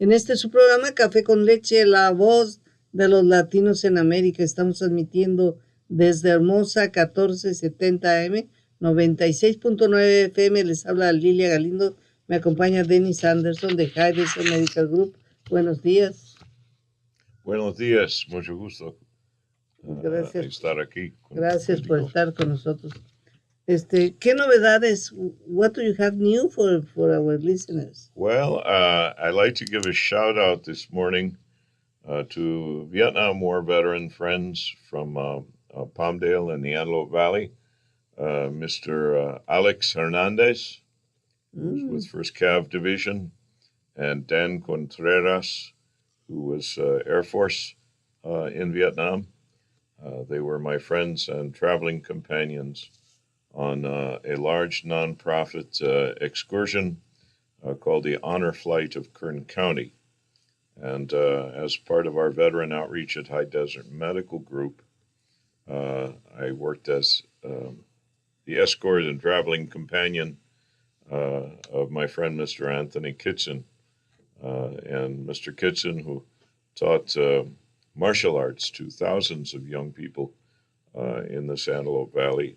En este su programa Café con Leche, la voz de los latinos en América. Estamos transmitiendo desde Hermosa 1470 AM, 96.9 FM. Les habla Lilia Galindo. Me acompaña Dennis Anderson de Henderson Medical Group. Buenos días. Buenos días, mucho gusto Gracias. estar aquí. Gracias por estar con nosotros. ¿Qué novedades? What do you have new for our listeners? Well, I'd like to give a shout out this morning to Vietnam War veteran friends from Palmdale and the Antelope Valley, Mr. Alex Hernandez, who's with 1st Cav Division, and Dan Contreras, who was Air Force in Vietnam. They were my friends and traveling companions on a large nonprofit excursion called the Honor Flight of Kern County. And as part of our veteran outreach at High Desert Medical Group, I worked as the escort and traveling companion of my friend Mr. Anthony Kitson. And Mr. Kitson, who taught martial arts to thousands of young people in the Antelope Valley,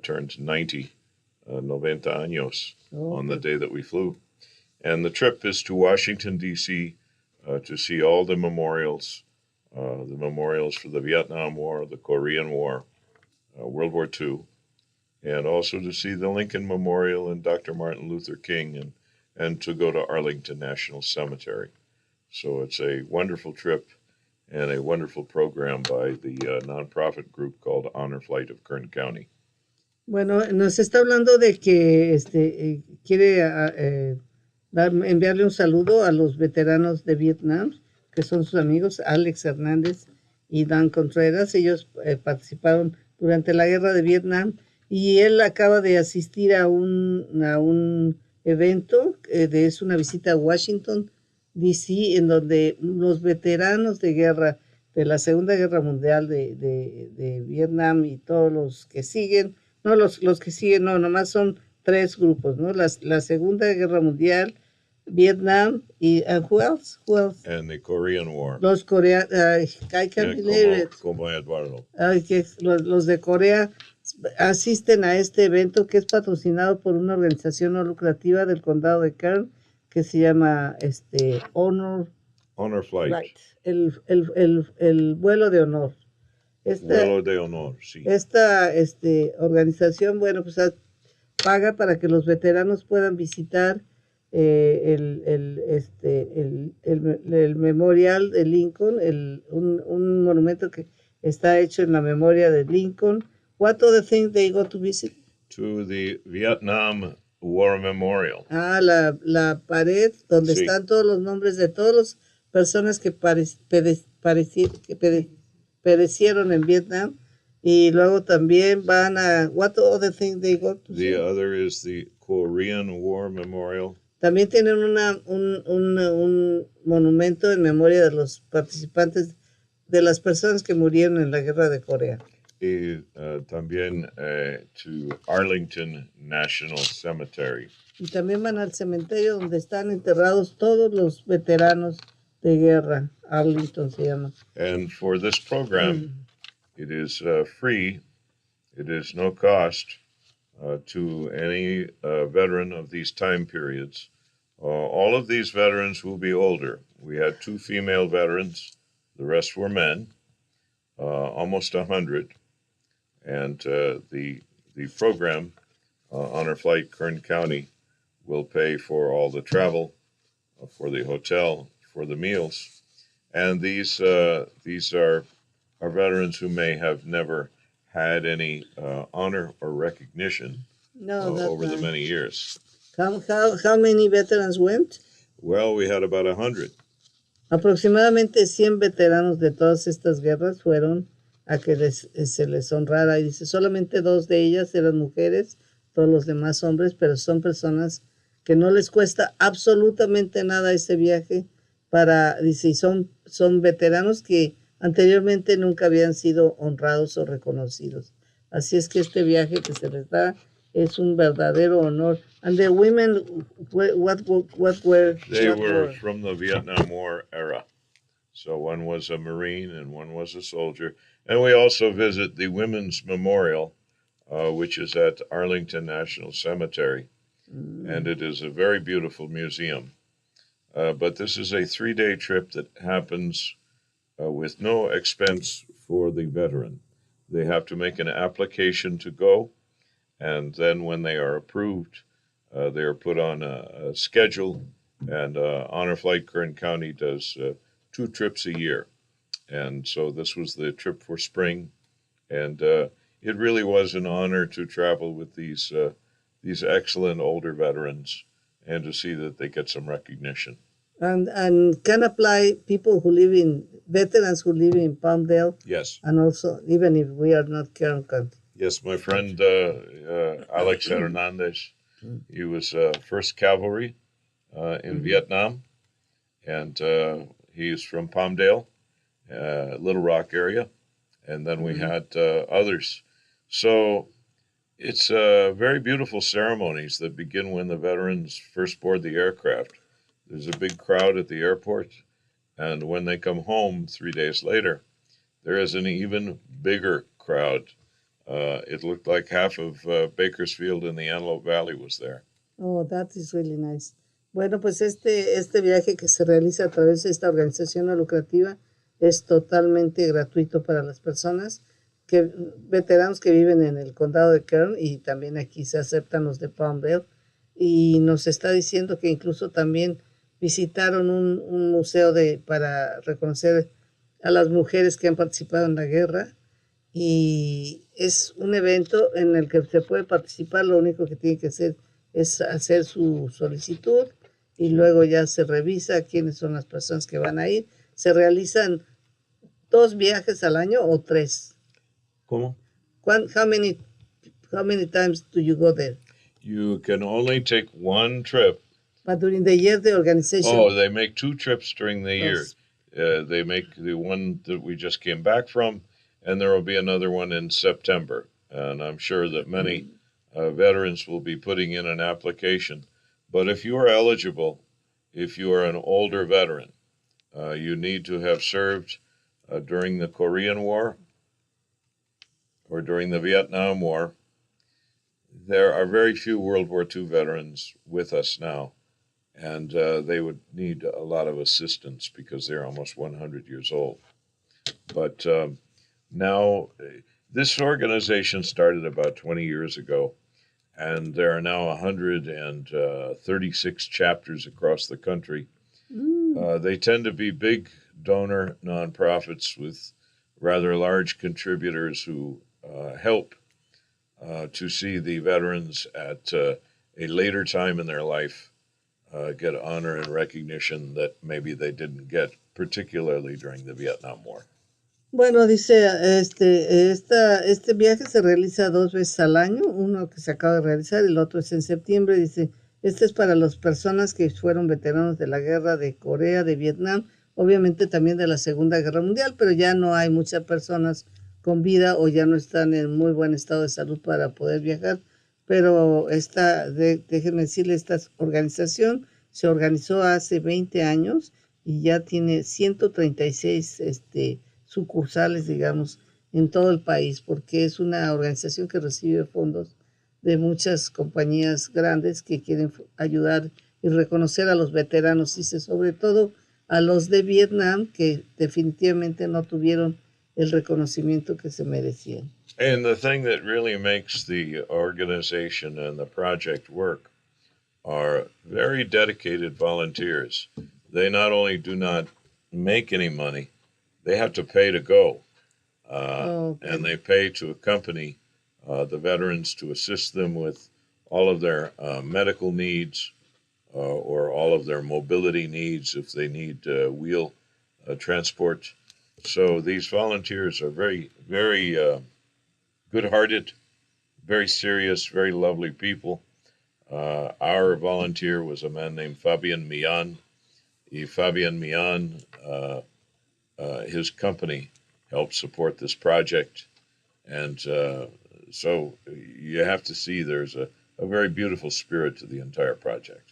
turned 90 años on the day that we flew. And the trip is to Washington, D.C. To see all the memorials for the Vietnam War, the Korean War, World War II, and also to see the Lincoln Memorial and Dr. Martin Luther King, and to go to Arlington National Cemetery. So it's a wonderful trip and a wonderful program by the nonprofit group called Honor Flight of Kern County. Bueno, nos está hablando de que quiere enviarle un saludo a los veteranos de Vietnam, que son sus amigos Alex Hernández y Dan Contreras. Ellos participaron durante la guerra de Vietnam y él acaba de asistir a un evento, es una visita a Washington, D.C., en donde los veteranos de guerra de la Segunda Guerra Mundial de Vietnam y todos los que siguen, nomás son 3 grupos, ¿no? La Segunda Guerra Mundial, Vietnam y who else? And the Korean War. Los coreanos, I can't believe it. Como Eduardo. Los de Corea asisten a este evento que es patrocinado por una organización no lucrativa del condado de Kern que se llama Honor Flight. El vuelo de honor. Vuelo de honor, sí. Esta organización, bueno, pues paga para que los veteranos puedan visitar el memorial de Lincoln, un monumento que está hecho en la memoria de Lincoln. What other thing they go to visit? To the Vietnam War Memorial. La pared donde están todos los nombres de todas las personas que perecieron en Vietnam. Y luego también van a... What other thing they go to The other is the Korean War Memorial. También tienen un monumento en memoria de los participantes, de las personas que murieron en la guerra de Corea. Y también to Arlington National Cemetery. Y también van al cementerio donde están enterrados todos los veteranos de guerra. Arlington se llama. And for this program, it is free. It is no cost to any veteran of these time periods. All of these veterans will be older. We had 2 female veterans. The rest were men, almost 100. And the program, Honor Flight Kern County, will pay for all the travel, for the hotel, for the meals. And these are veterans who may have never had any honor or recognition over the many years. How many veterans went? Well, we had about 100. Aproximadamente 100 veteranos de todas estas guerras fueron a que se les honrara. Y dice, solamente 2 de ellas eran mujeres, todos los demás hombres, pero son personas que no les cuesta absolutamente nada ese viaje dice, y son veteranos que anteriormente nunca habían sido honrados o reconocidos. Así es que este viaje que se les da es un verdadero honor. And the women, what were? They What were were? from the Vietnam War era. So one was a Marine and one was a soldier. And we also visit the Women's Memorial, which is at Arlington National Cemetery. And it is a very beautiful museum. But this is a 3 day trip that happens with no expense for the veteran. They have to make an application to go, and then when they are approved, they are put on a schedule. And Honor Flight Kern County does 2 trips a year. And so this was the trip for spring, and it really was an honor to travel with these excellent older veterans and to see that they get some recognition. And can apply people who live in veterans who live in Palmdale, Yes, and also even if we are not Kern County. yes, my friend Alex Hernandez, he was First Cavalry in Vietnam, and he is from Palmdale, Little Rock area, and then we had others. So it's very beautiful ceremonies that begin when the veterans first board the aircraft. There's a big crowd at the airport, and when they come home 3 days later, there is an even bigger crowd. It looked like half of Bakersfield in the Antelope Valley was there. Oh, that is really nice. Bueno, pues este viaje que se realiza a través de esta organización no lucrativa es totalmente gratuito para las personas veteranos que viven en el condado de Kern, y también aquí se aceptan los de Palmdale. Y nos está diciendo que incluso también visitaron un museo para reconocer a las mujeres que han participado en la guerra, y es un evento en el que se puede participar. Lo único que tiene que hacer es hacer su solicitud, y luego ya se revisa quiénes son las personas que van a ir. Se realizan 2 viajes al año o 3. ¿Cómo? How many times do you go there? You can only take one trip. But during the year, the organization... Oh, they make 2 trips during the year. They make the one that we just came back from, and there will be another one in September. And I'm sure that many veterans will be putting in an application. But if you are eligible, if you are an older veteran, you need to have served during the Korean War or during the Vietnam War. There are very few World War II veterans with us now, and they would need a lot of assistance because they're almost 100 years old. But now, this organization started about 20 years ago, and there are now 136 chapters across the country. They tend to be big donor nonprofits with rather large contributors who help to see the veterans at a later time in their life get honor and recognition that maybe they didn't get, particularly during the Vietnam War. Bueno, dice, este viaje se realiza 2 veces al año, uno que se acaba de realizar, el otro es en septiembre. Dice, este es para las personas que fueron veteranos de la guerra de Corea, de Vietnam, obviamente también de la Segunda Guerra Mundial, pero ya no hay muchas personas con vida o ya no están en muy buen estado de salud para poder viajar. Pero déjenme decirle, esta organización se organizó hace 20 años y ya tiene 136 sucursales, digamos, en todo el país, porque es una organización que recibe fondos de muchas compañías grandes que quieren ayudar y reconocer a los veteranos, dice, sobre todo a los de Vietnam, que definitivamente no tuvieron el reconocimiento que se merecían. And the thing that really makes the organization and the project work are very dedicated volunteers. They not only do not make any money, they have to pay to go. And they pay to accompany the veterans to assist them with all of their medical needs or all of their mobility needs if they need wheel transport. So these volunteers are very, very good-hearted, very serious, very lovely people. Our volunteer was a man named Fabian Millan. Fabian Millan, his company helped support this project. And so you have to see there's a a very beautiful spirit to the entire project.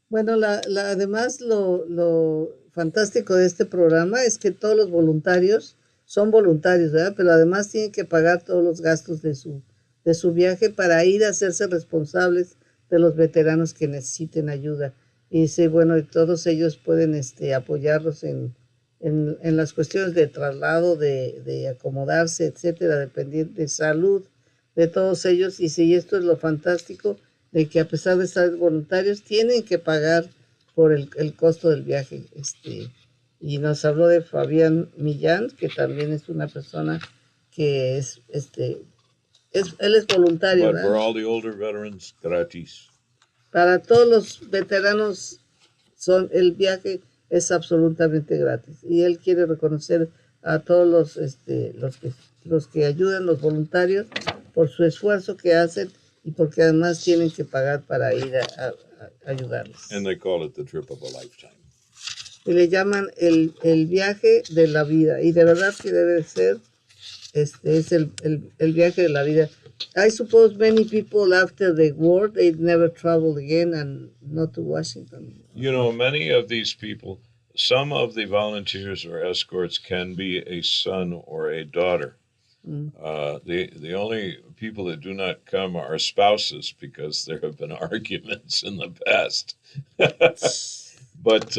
Bueno, además lo fantástico de este programa es que todos los voluntarios son voluntarios, ¿verdad? Pero además tienen que pagar todos los gastos de su viaje para ir a hacerse responsables de los veteranos que necesiten ayuda. Y sí, bueno, y todos ellos pueden apoyarlos en las cuestiones de traslado, de acomodarse, etcétera, dependiendo de salud de todos ellos. Y sí, esto es lo fantástico, de que a pesar de estar voluntarios, tienen que pagar por el costo del viaje. Y nos habló de Fabián Millán, que también es una persona que él es voluntario, But ¿verdad? for all the older veterans, gratis. Para todos los veteranos, el viaje es absolutamente gratis. Y él quiere reconocer a todos los que ayudan, los voluntarios, por su esfuerzo que hacen y porque además tienen que pagar para ir a ayudarles. And they call it the trip of a lifetime. Y le llaman el viaje de la vida. Y de verdad que debe ser, es el viaje de la vida. I suppose many people after the war, they never traveled again and not to Washington. You know, many of these people, some of the volunteers or escorts can be a son or a daughter. The only people that do not come are spouses because there have been arguments in the past. But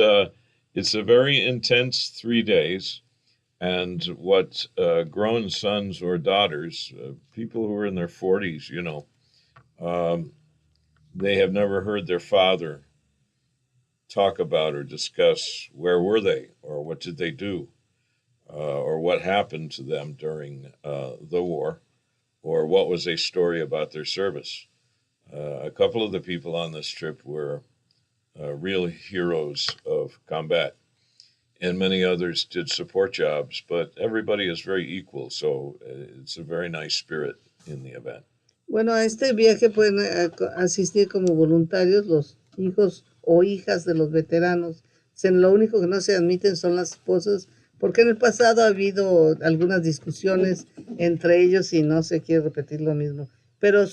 it's a very intense 3 days. And what grown sons or daughters, people who are in their 40s, you know, they have never heard their father talk about or discuss where were they or what did they do. Or what happened to them during the war, or what was a story about their service. A couple of the people on this trip were real heroes of combat, and many others did support jobs, but everybody is very equal, so it's a very nice spirit in the event. Bueno, a este viaje pueden asistir como voluntarios los hijos o hijas de los veteranos. Lo único que no se admiten son las esposas, porque en el pasado ha habido algunas discusiones entre ellos y no se quiere repetir lo mismo. Pero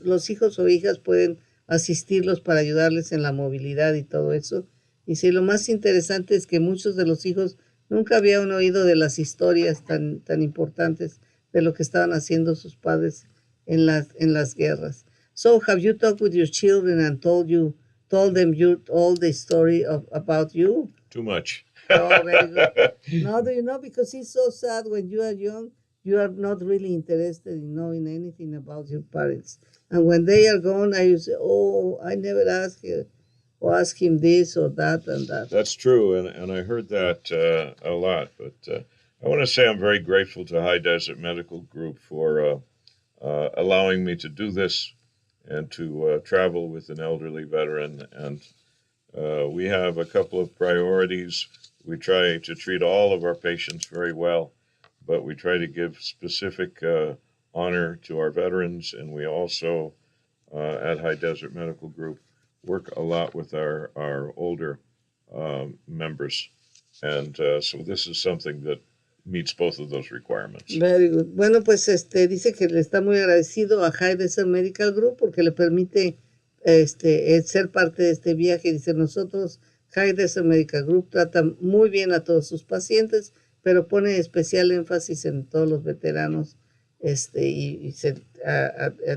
los hijos o hijas pueden asistirlos para ayudarles en la movilidad y todo eso. Y sí, lo más interesante es que muchos de los hijos nunca habían oído de las historias tan importantes de lo que estaban haciendo sus padres en las guerras. So, have you talked with your children and told them all the story about you? Too much. Oh, very good. No, do you know, because it's so sad when you are young, you are not really interested in knowing anything about your parents. And when they are gone, I say, oh, I never asked her or ask him this or that and that. That's true, and I heard that a lot. But I want to say I'm very grateful to High Desert Medical Group for allowing me to do this and to travel with an elderly veteran. And we have a couple of priorities. We try to treat all of our patients very well, but we try to give specific honor to our veterans, and we also, at High Desert Medical Group, work a lot with our older members. And so this is something that meets both of those requirements. Very good. Bueno, pues dice que le está muy agradecido a High Desert Medical Group porque le permite ser parte de este viaje. Dice, nosotros, High Desert Medical Group, trata muy bien a todos sus pacientes, pero pone especial énfasis en todos los veteranos. A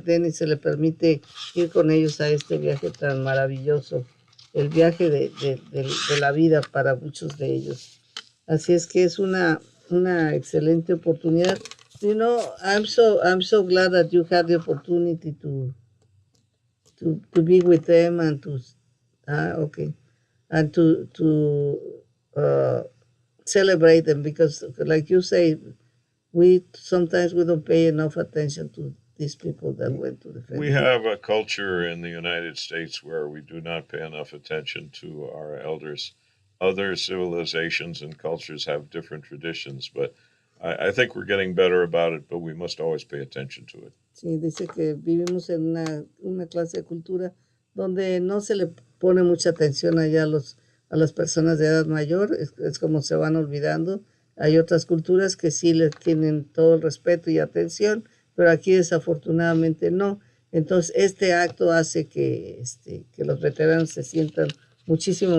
Dennis se le permite ir con ellos a este viaje tan maravilloso, el viaje de la vida para muchos de ellos. Así es que es una excelente oportunidad. You know, I'm so glad that you had the opportunity to be with them and to celebrate them, because like you say, sometimes we don't pay enough attention to these people that went to the family. We have a culture in the United States where we do not pay enough attention to our elders. Other civilizations and cultures have different traditions, but I think we're getting better about it, but we must always pay attention to it. Sí, dice que vivimos en una clase de cultura donde no se le pone mucha atención allá a las personas de edad mayor, es como se van olvidando. Hay otras culturas que sí les tienen todo el respeto y atención, pero aquí desafortunadamente no. Entonces, este acto hace que los veteranos se sientan muchísimo